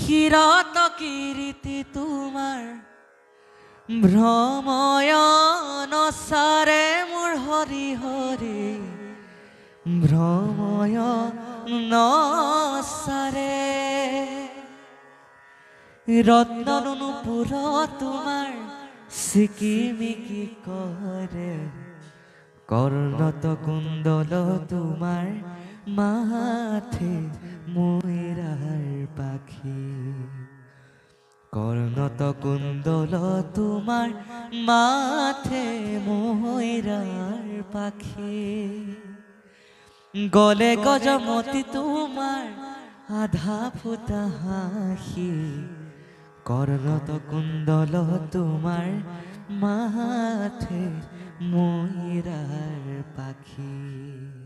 কিরত কীর্তি তোমার ভ্রময়ন সারে মোর হরি হরি ভ্রময়ন সারে রত্ননুপুর তোমার সিকিমিকি করে কর্ণত কুণ্ডল তোমার মাথে ময়ূরার পাখি কর্ণত কুণ্ডল তোমার মাথে ময়ূরার পাখি গলে গজমতি তোমার আধা ফুটা হাসি কর্ণত কুণ্ডল তোমার মাথে ময়ূরার পাখি।